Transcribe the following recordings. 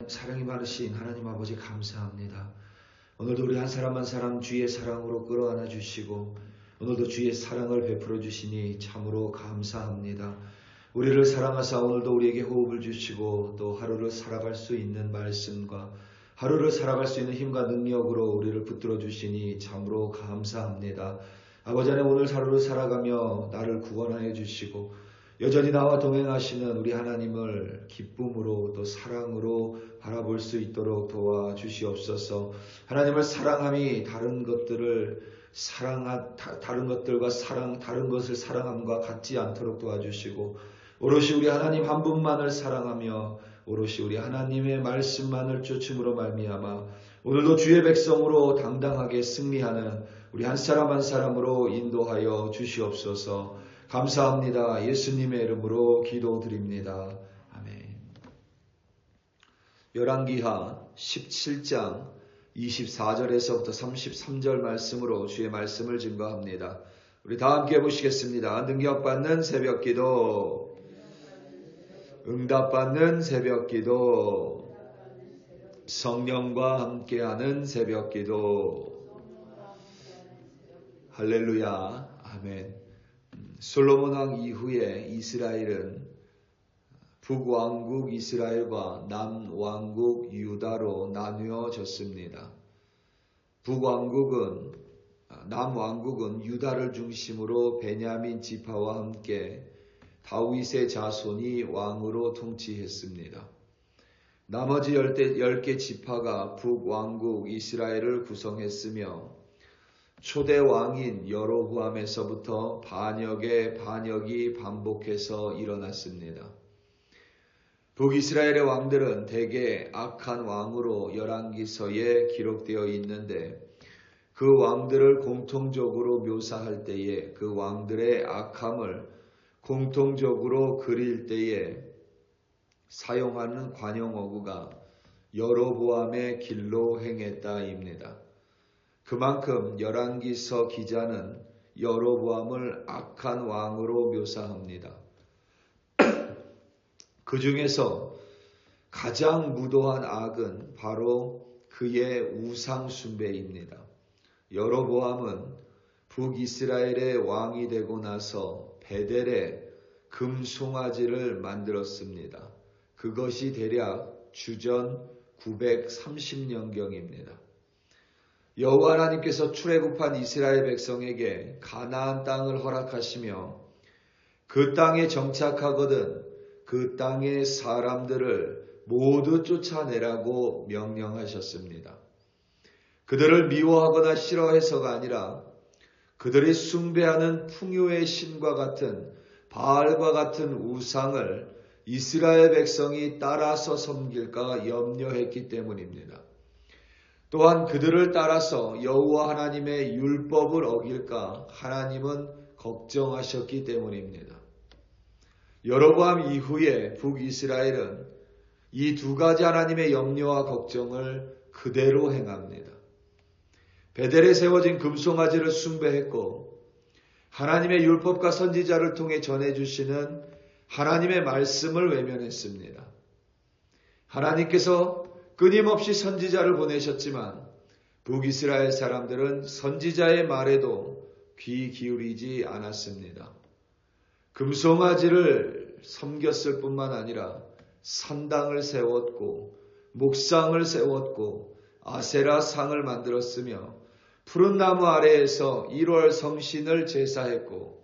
사랑이 많으신 하나님 아버지 감사합니다. 오늘도 우리 한 사람 한 사람 주의 사랑으로 끌어안아 주시고 오늘도 주의 사랑을 베풀어 주시니 참으로 감사합니다. 우리를 사랑하사 오늘도 우리에게 호흡을 주시고 또 하루를 살아갈 수 있는 말씀과 하루를 살아갈 수 있는 힘과 능력으로 우리를 붙들어 주시니 참으로 감사합니다. 아버지 하나님, 오늘 하루를 살아가며 나를 구원하여 주시고 여전히 나와 동행하시는 우리 하나님을 기쁨으로 또 사랑으로 바라볼 수 있도록 도와주시옵소서. 하나님을 사랑함이 다른 것들과 다른 것을 사랑함과 같지 않도록 도와주시고 오롯이 우리 하나님 한 분만을 사랑하며 오롯이 우리 하나님의 말씀만을 쫓음으로 말미암아 오늘도 주의 백성으로 당당하게 승리하는 우리 한 사람 한 사람으로 인도하여 주시옵소서. 감사합니다. 예수님의 이름으로 기도드립니다. 아멘. 열왕기하 17장 24절에서부터 33절 말씀으로 주의 말씀을 증거합니다. 우리 다 함께 보시겠습니다. 능력받는 새벽기도, 응답받는 새벽기도, 성령과 함께하는 새벽기도. 할렐루야. 아멘. 솔로몬 왕 이후에 이스라엘은 북왕국 이스라엘과 남왕국 유다로 나누어졌습니다. 남왕국은 유다를 중심으로 베냐민 지파와 함께 다윗의 자손이 왕으로 통치했습니다. 나머지 10개 지파가 북왕국 이스라엘을 구성했으며 초대 왕인 여로보암에서부터 반역이 반복해서 일어났습니다. 북이스라엘의 왕들은 대개 악한 왕으로 열왕기서에 기록되어 있는데 그 왕들을 공통적으로 묘사할 때에 그 왕들의 악함을 공통적으로 그릴 때에 사용하는 관용어구가 여로보암의 길로 행했다입니다. 그만큼 열왕기서 기자는 여로보암을 악한 왕으로 묘사합니다. 그 중에서 가장 무도한 악은 바로 그의 우상 숭배입니다. 여로보암은 북이스라엘의 왕이 되고 나서 베델에 금송아지를 만들었습니다. 그것이 대략 주전 930년경입니다. 여호와 하나님께서 출애굽한 이스라엘 백성에게 가나안 땅을 허락하시며 그 땅에 정착하거든 그 땅의 사람들을 모두 쫓아내라고 명령하셨습니다. 그들을 미워하거나 싫어해서가 아니라 그들이 숭배하는 풍요의 신과 같은 바알과 같은 우상을 이스라엘 백성이 따라서 섬길까 염려했기 때문입니다. 또한 그들을 따라서 여호와 하나님의 율법을 어길까 하나님은 걱정하셨기 때문입니다. 여로보암 이후에 북이스라엘은 이 두 가지 하나님의 염려와 걱정을 그대로 행합니다. 베델에 세워진 금송아지를 숭배했고 하나님의 율법과 선지자를 통해 전해주시는 하나님의 말씀을 외면했습니다. 하나님께서 끊임없이 선지자를 보내셨지만 북이스라엘 사람들은 선지자의 말에도 귀 기울이지 않았습니다. 금송아지를 섬겼을 뿐만 아니라 산당을 세웠고 목상을 세웠고 아세라 상을 만들었으며 푸른 나무 아래에서 1월 성신을 제사했고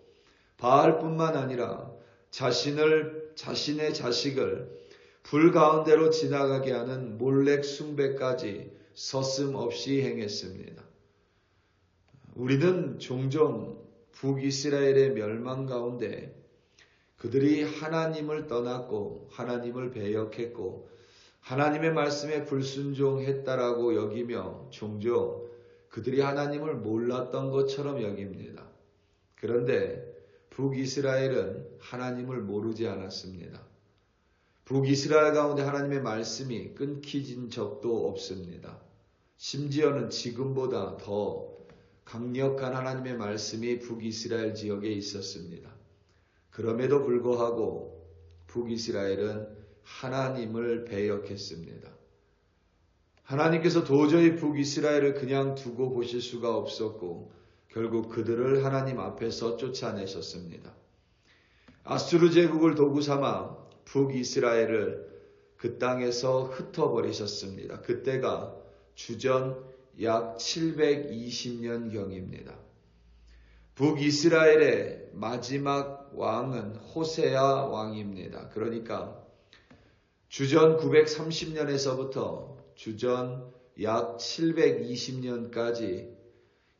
바알뿐만 아니라 자신의 자식을 불 가운데로 지나가게 하는 몰렉 숭배까지 서슴없이 행했습니다. 우리는 종종 북이스라엘의 멸망 가운데 그들이 하나님을 떠났고 하나님을 배역했고 하나님의 말씀에 불순종했다라고 여기며 종종 그들이 하나님을 몰랐던 것처럼 여깁니다. 그런데 북이스라엘은 하나님을 모르지 않았습니다. 북이스라엘 가운데 하나님의 말씀이 끊기진 적도 없습니다. 심지어는 지금보다 더 강력한 하나님의 말씀이 북이스라엘 지역에 있었습니다. 그럼에도 불구하고 북이스라엘은 하나님을 배역했습니다. 하나님께서 도저히 북이스라엘을 그냥 두고 보실 수가 없었고 결국 그들을 하나님 앞에서 쫓아내셨습니다. 아수르 제국을 도구 삼아 북이스라엘을 그 땅에서 흩어버리셨습니다. 그때가 주전 약 720년경입니다. 북이스라엘의 마지막 왕은 호세아 왕입니다. 그러니까 주전 930년에서부터 주전 약 720년까지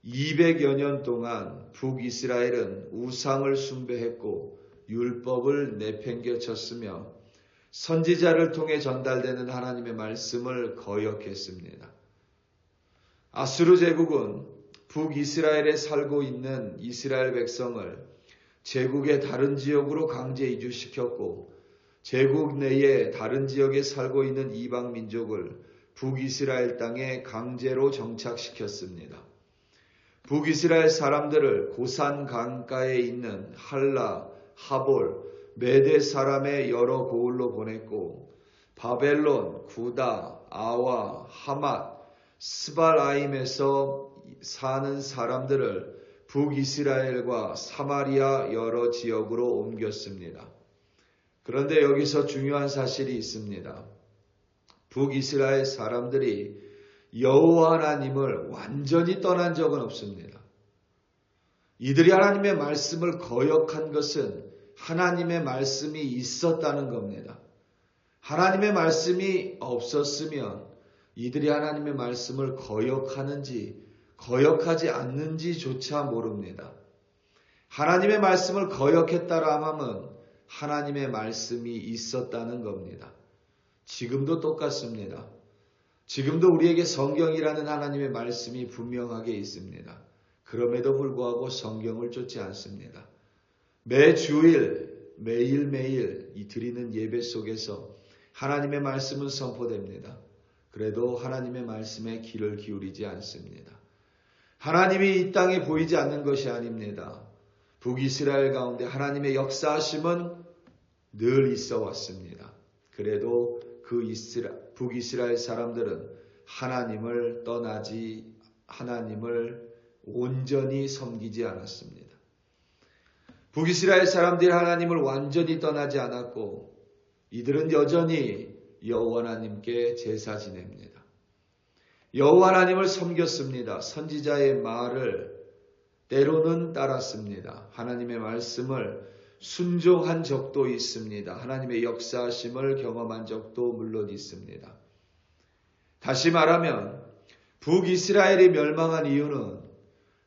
200여 년 동안 북이스라엘은 우상을 숭배했고 율법을 내팽개쳤으며 선지자를 통해 전달되는 하나님의 말씀을 거역했습니다. 아수르 제국은 북이스라엘에 살고 있는 이스라엘 백성을 제국의 다른 지역으로 강제 이주시켰고 제국 내의 다른 지역에 살고 있는 이방 민족을 북이스라엘 땅에 강제로 정착시켰습니다. 북이스라엘 사람들을 고산 강가에 있는 할라, 하볼, 메대 사람의 여러 고을로 보냈고 바벨론, 구다, 아와, 하맛, 스발아임에서 사는 사람들을 북이스라엘과 사마리아 여러 지역으로 옮겼습니다. 그런데 여기서 중요한 사실이 있습니다. 북이스라엘 사람들이 여호와 하나님을 완전히 떠난 적은 없습니다. 이들이 하나님의 말씀을 거역한 것은 하나님의 말씀이 있었다는 겁니다. 하나님의 말씀이 없었으면 이들이 하나님의 말씀을 거역하는지 거역하지 않는지조차 모릅니다. 하나님의 말씀을 거역했다라 하면 하나님의 말씀이 있었다는 겁니다. 지금도 똑같습니다. 지금도 우리에게 성경이라는 하나님의 말씀이 분명하게 있습니다. 그럼에도 불구하고 성경을 쫓지 않습니다. 매주일, 매일매일 이 드리는 예배 속에서 하나님의 말씀은 선포됩니다. 그래도 하나님의 말씀에 귀를 기울이지 않습니다. 하나님이 이 땅에 보이지 않는 것이 아닙니다. 북이스라엘 가운데 하나님의 역사하심은 늘 있어 왔습니다. 그래도 그 북이스라엘 사람들은 하나님을 떠나지 하나님을 온전히 섬기지 않았습니다. 북이스라엘 사람들이 하나님을 완전히 떠나지 않았고 이들은 여전히 여호와 하나님께 제사 지냅니다. 여호와 하나님을 섬겼습니다. 선지자의 말을 때로는 따랐습니다. 하나님의 말씀을 순종한 적도 있습니다. 하나님의 역사하심을 경험한 적도 물론 있습니다. 다시 말하면 북이스라엘이 멸망한 이유는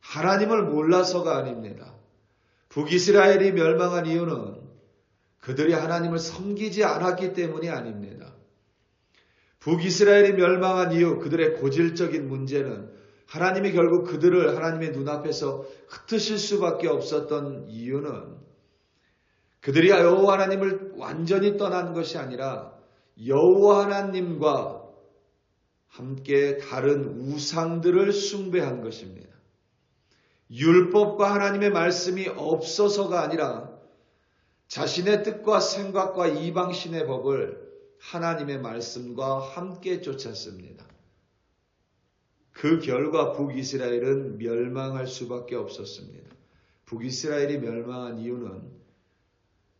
하나님을 몰라서가 아닙니다. 북이스라엘이 멸망한 이유는 그들이 하나님을 섬기지 않았기 때문이 아닙니다. 북이스라엘이 멸망한 이유, 그들의 고질적인 문제는 하나님이 결국 그들을 하나님의 눈앞에서 흩으실 수밖에 없었던 이유는 그들이 여호와 하나님을 완전히 떠난 것이 아니라 여호와 하나님과 함께 다른 우상들을 숭배한 것입니다. 율법과 하나님의 말씀이 없어서가 아니라 자신의 뜻과 생각과 이방신의 법을 하나님의 말씀과 함께 쫓았습니다. 그 결과 북이스라엘은 멸망할 수밖에 없었습니다. 북이스라엘이 멸망한 이유는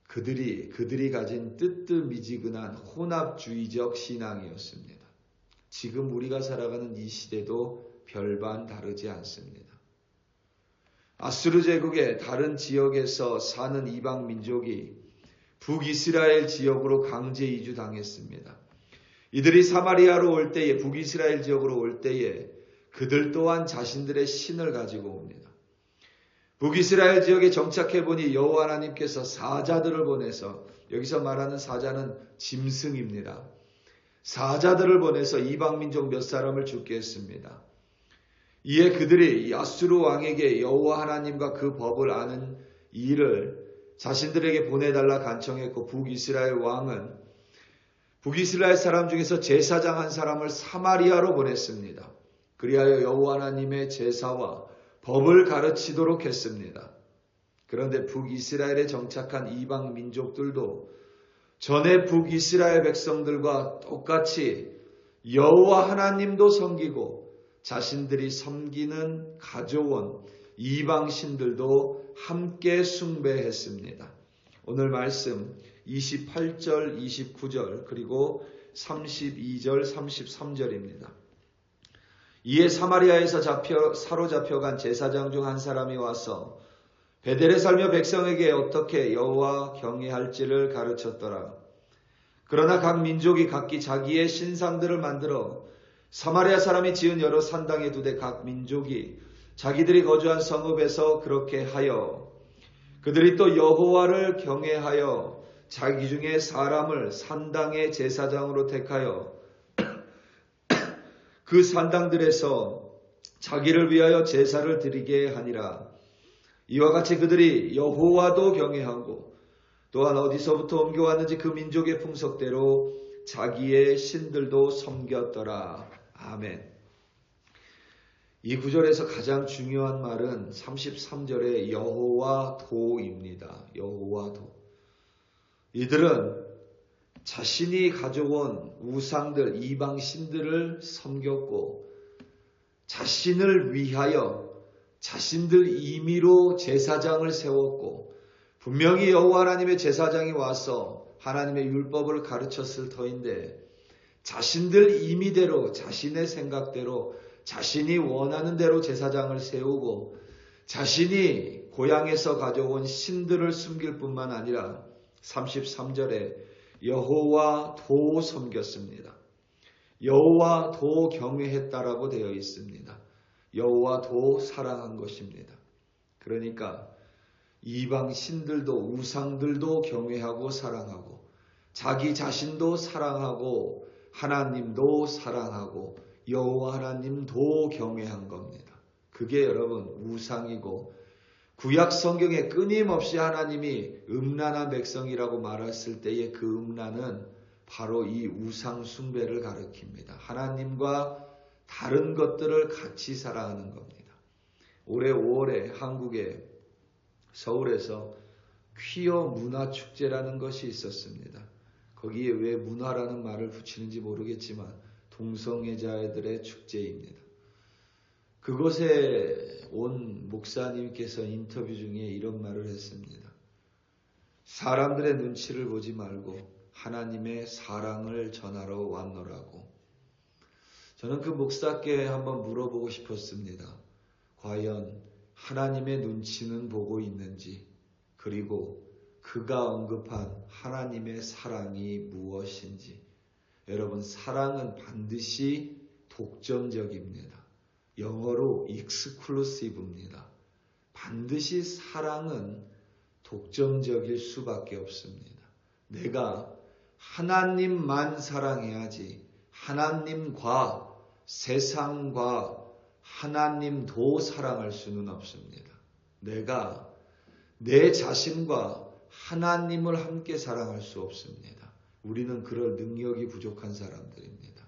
그들이 가진 뜨뜻미지근한 혼합주의적 신앙이었습니다. 지금 우리가 살아가는 이 시대도 별반 다르지 않습니다. 아수르 제국의 다른 지역에서 사는 이방 민족이 북이스라엘 지역으로 강제 이주당했습니다. 이들이 사마리아로 올 때에 북이스라엘 지역으로 올 때에 그들 또한 자신들의 신을 가지고 옵니다. 북이스라엘 지역에 정착해보니 여호와 하나님께서 사자들을 보내서, 여기서 말하는 사자는 짐승입니다. 사자들을 보내서 이방 민족 몇 사람을 죽게 했습니다. 이에 그들이 아수르 왕에게 여호와 하나님과 그 법을 아는 이를 자신들에게 보내달라 간청했고 북이스라엘 왕은 북이스라엘 사람 중에서 제사장 한 사람을 사마리아로 보냈습니다. 그리하여 여호와 하나님의 제사와 법을 가르치도록 했습니다. 그런데 북이스라엘에 정착한 이방 민족들도 전에 북이스라엘 백성들과 똑같이 여호와 하나님도 섬기고 자신들이 섬기는 가져온 이방신들도 함께 숭배했습니다. 오늘 말씀 28절, 29절 그리고 32절, 33절입니다. 이에 사마리아에서 사로잡혀간 제사장 중 한 사람이 와서 베델에 살며 백성에게 어떻게 여호와 경외할지를 가르쳤더라. 그러나 각 민족이 각기 자기의 신상들을 만들어 사마리아 사람이 지은 여러 산당에 두되 각 민족이 자기들이 거주한 성읍에서 그렇게 하여 그들이 또 여호와를 경외하여 자기 중에 사람을 산당의 제사장으로 택하여 그 산당들에서 자기를 위하여 제사를 드리게 하니라. 이와 같이 그들이 여호와도 경외하고 또한 어디서부터 옮겨왔는지 그 민족의 풍속대로 자기의 신들도 섬겼더라. 아멘. 이 구절에서 가장 중요한 말은 33절의 여호와도입니다. 여호와도. 이들은 자신이 가져온 우상들, 이방 신들을 섬겼고 자신을 위하여 자신들 임의로 제사장을 세웠고 분명히 여호와 하나님의 제사장이 와서 하나님의 율법을 가르쳤을 터인데 자신들 임의대로 자신의 생각대로 자신이 원하는 대로 제사장을 세우고 자신이 고향에서 가져온 신들을 숨길 뿐만 아니라 33절에 여호와도 섬겼습니다. 여호와도 경외했다라고 되어 있습니다. 여호와도 사랑한 것입니다. 그러니까 이방 신들도 우상들도 경외하고 사랑하고 자기 자신도 사랑하고 하나님도 사랑하고 여호와 하나님도 경외한 겁니다. 그게 여러분 우상이고 구약 성경에 끊임없이 하나님이 음란한 백성이라고 말했을 때의 그 음란은 바로 이 우상 숭배를 가리킵니다. 하나님과 다른 것들을 같이 사랑하는 겁니다. 올해 5월에 한국의 서울에서 퀴어 문화축제라는 것이 있었습니다. 거기에 왜 문화라는 말을 붙이는지 모르겠지만 동성애자들의 축제입니다. 그곳에 온 목사님께서 인터뷰 중에 이런 말을 했습니다. 사람들의 눈치를 보지 말고 하나님의 사랑을 전하러 왔노라고. 저는 그 목사께 한번 물어보고 싶었습니다. 과연 하나님의 눈치는 보고 있는지, 그리고 그가 언급한 하나님의 사랑이 무엇인지. 여러분, 사랑은 반드시 독점적입니다. 영어로 exclusive입니다. 반드시 사랑은 독점적일 수밖에 없습니다. 내가 하나님만 사랑해야지 하나님과 세상과 하나님도 사랑할 수는 없습니다. 내가 내 자신과 하나님을 함께 사랑할 수 없습니다. 우리는 그럴 능력이 부족한 사람들입니다.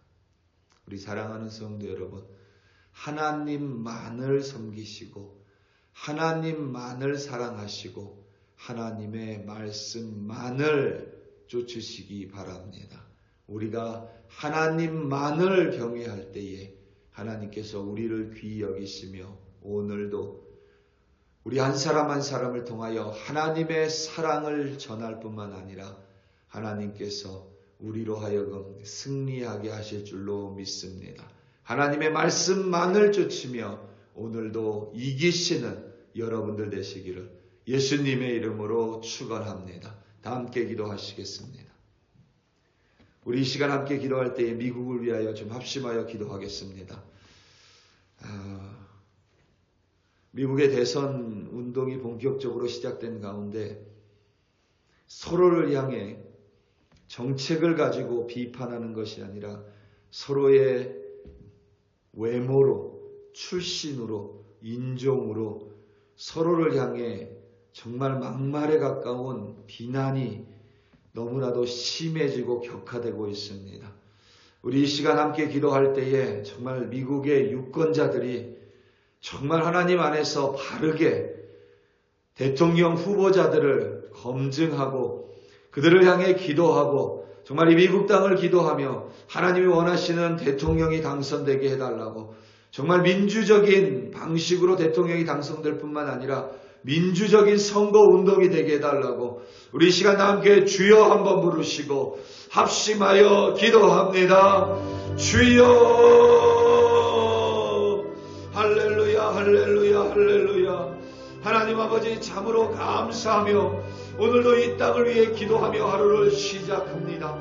우리 사랑하는 성도 여러분, 하나님만을 섬기시고 하나님만을 사랑하시고 하나님의 말씀만을 쫓으시기 바랍니다. 우리가 하나님만을 경외할 때에 하나님께서 우리를 귀히 여기시며 오늘도 우리 한 사람 한 사람을 통하여 하나님의 사랑을 전할 뿐만 아니라 하나님께서 우리로 하여금 승리하게 하실 줄로 믿습니다. 하나님의 말씀만을 쫓으며 오늘도 이기시는 여러분들 되시기를 예수님의 이름으로 축원합니다. 다 함께 기도하시겠습니다. 우리 이 시간 함께 기도할 때에 미국을 위하여 좀 합심하여 기도하겠습니다. 미국의 대선 운동이 본격적으로 시작된 가운데 서로를 향해 정책을 가지고 비판하는 것이 아니라 서로의 외모로, 출신으로, 인종으로 서로를 향해 정말 막말에 가까운 비난이 너무나도 심해지고 격화되고 있습니다. 우리 이 시간 함께 기도할 때에 정말 미국의 유권자들이 정말 하나님 안에서 바르게 대통령 후보자들을 검증하고 그들을 향해 기도하고 정말 이 미국 땅을 기도하며 하나님이 원하시는 대통령이 당선되게 해달라고, 정말 민주적인 방식으로 대통령이 당선될 뿐만 아니라 민주적인 선거운동이 되게 해달라고 우리 이 시간 함께 주여 한번 부르시고 합심하여 기도합니다. 주여, 할렐루야, 할렐루야, 할렐루야. 하나님 아버지, 참으로 감사하며 오늘도 이 땅을 위해 기도하며 하루를 시작합니다.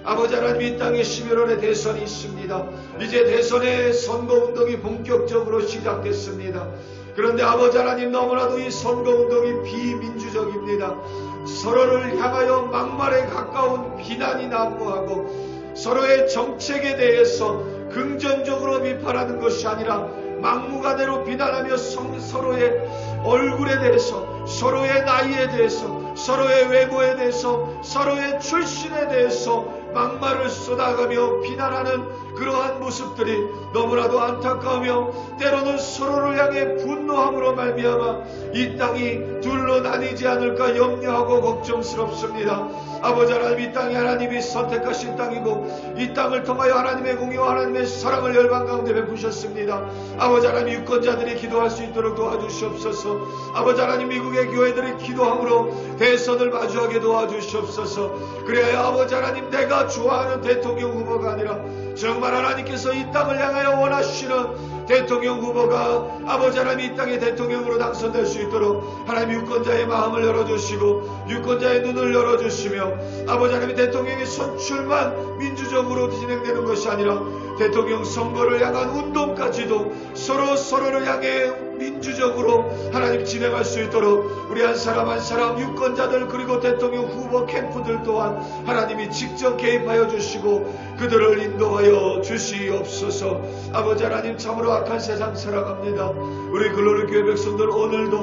아버지 하나님, 이 땅에 11월에 대선이 있습니다. 이제 대선의 선거운동이 본격적으로 시작됐습니다. 그런데 아버지 하나님, 너무나도 이 선거운동이 비민주적입니다. 서로를 향하여 막말에 가까운 비난이 난무하고 서로의 정책에 대해서 긍정적으로 비판하는 것이 아니라 막무가내로 비난하며 서로의 얼굴에 대해서, 서로의 나이에 대해서, 서로의 외모에 대해서, 서로의 출신에 대해서 막말을 쏟아가며 비난하는 그러한 모습들이 너무나도 안타까우며 때로는 서로를 향해 분노함으로 말미암아 이 땅이 둘로 나뉘지 않을까 염려하고 걱정스럽습니다. 아버지 하나님, 이 땅이 하나님이 선택하신 땅이고 이 땅을 통하여 하나님의 공의와 하나님의 사랑을 열방 가운데 베푸셨습니다. 아버지 하나님, 유권자들이 기도할 수 있도록 도와주시옵소서. 아버지 하나님, 미국의 교회들이 기도함으로 대선을 마주하게 도와주시옵소서. 그래야 아버지 하나님, 내가 좋아하는 대통령 후보가 아니라 정말 하나님께서 이 땅을 향하여 원하시는 대통령 후보가 아버지 하나님 이 땅의 대통령으로 당선될 수 있도록 하나님 유권자의 마음을 열어주시고 유권자의 눈을 열어주시며 아버지 하나님 대통령의 선출만 민주적으로 진행되는 것이 아니라 대통령 선거를 향한 운동까지도 서로를 향해 민주적으로 하나님 진행할 수 있도록 우리 한 사람 한 사람 유권자들 그리고 대통령 후보 캠프들 또한 하나님이 직접 개입하여 주시고 그들을 인도하여 주시옵소서. 아버지 하나님, 참으로 악한 세상 살아갑니다. 우리 글로리 교회 백성들 오늘도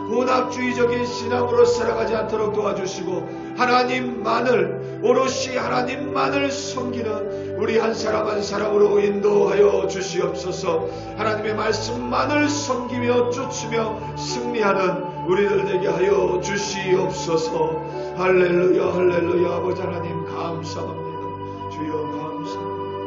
혼합주의적인 신앙으로 살아가지 않도록 도와주시고 하나님만을, 오롯이 하나님만을 섬기는 우리 한 사람 한 사람으로 인도하여 주시옵소서. 하나님의 말씀만을 섬기며 쫓으며 승리하는 우리들 되게 하여 주시옵소서. 할렐루야, 할렐루야. 아버지 하나님 감사합니다. 주여 감사합니다.